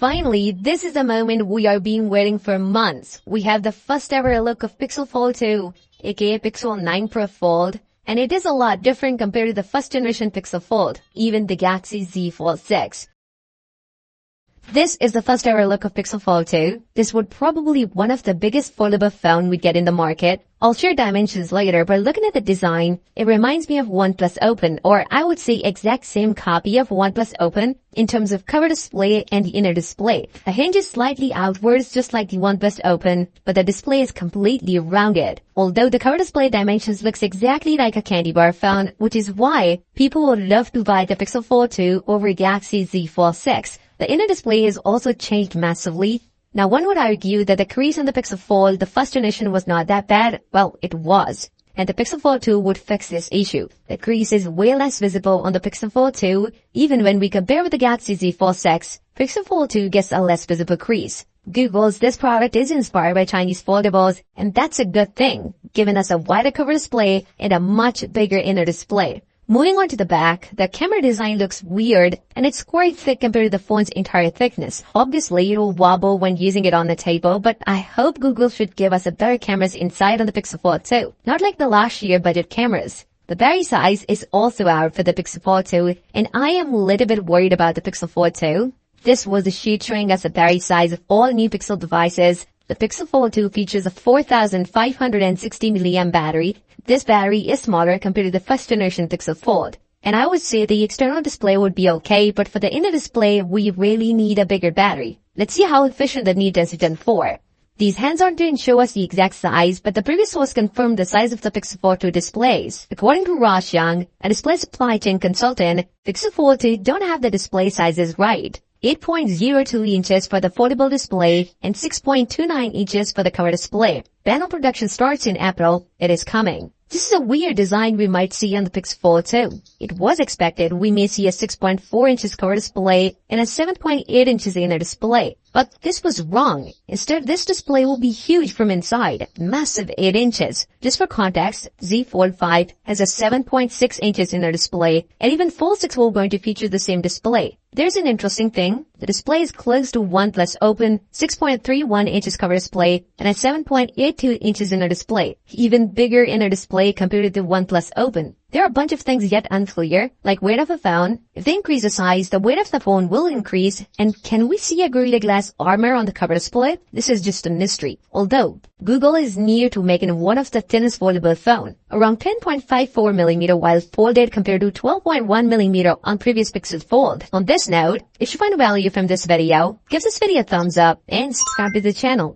Finally, this is the moment we are being waiting for months. We have the first ever look of Pixel Fold 2, aka Pixel 9 Pro Fold, and it is a lot different compared to the first generation Pixel Fold, even the Galaxy Z Fold 6. This is the first ever look of Pixel Fold 2. This would probably be one of the biggest foldable phone we'd get in the market. I'll share dimensions later, but looking at the design, it reminds me of OnePlus Open, or I would say exact same copy of OnePlus Open in terms of cover display and the inner display. The hinge is slightly outwards just like the OnePlus Open, but the display is completely rounded. Although the cover display dimensions looks exactly like a candy bar phone, which is why people would love to buy the Pixel Fold 2 over Galaxy Z Fold 6. The inner display is also changed massively. Now one would argue that the crease on the Pixel Fold, the first generation was not that bad. Well, it was. And the Pixel Fold 2 would fix this issue. The crease is way less visible on the Pixel Fold 2. Even when we compare with the Galaxy Z Fold 6, Pixel Fold 2 gets a less visible crease. Google's this product is inspired by Chinese foldables, and that's a good thing, giving us a wider cover display and a much bigger inner display. Moving on to the back, the camera design looks weird and it's quite thick compared to the phone's entire thickness. Obviously, it will wobble when using it on the table, but I hope Google should give us a better cameras inside on the Pixel Fold 2, not like the last year budget cameras. The battery size is also out for the Pixel Fold 2, and I am a little bit worried about the Pixel Fold 2. This was the sheet showing us the battery size of all new Pixel devices. The Pixel Fold 2 features a 4560 mAh battery. This battery is smaller compared to the first generation Pixel Fold. And I would say the external display would be okay, but for the inner display, we really need a bigger battery. Let's see how efficient the need is Gen 4. These hands-on didn't show us the exact size, but the previous source confirmed the size of the Pixel Fold 2 displays. According to Ross Young, a display supply chain consultant, Pixel Fold 2 don't have the display sizes right. 8.02 inches for the foldable display and 6.29 inches for the cover display. Panel production starts in April. It is coming. This is a weird design we might see on the Pixel Fold 2. It was expected we may see a 6.4 inches cover display and a 7.8 inches inner display. But this was wrong. Instead, this display will be huge from inside, massive 8 inches. Just for context, Z Fold 5 has a 7.6 inches inner display, and even Fold 6 will going to feature the same display. There's an interesting thing. The display is close to OnePlus Open, 6.31 inches cover display, and a 7.82 inches inner display. Even bigger inner display compared to the OnePlus Open. There are a bunch of things yet unclear, like weight of the phone. If they increase the size, the weight of the phone will increase. And can we see a Gorilla Glass armor on the cover display? This is just a mystery. Although, Google is near to making one of the thinnest foldable phone, around 10.54mm while folded compared to 12.1mm on previous Pixel Fold. On this note, if you find value from this video, give this video a thumbs up and subscribe to the channel.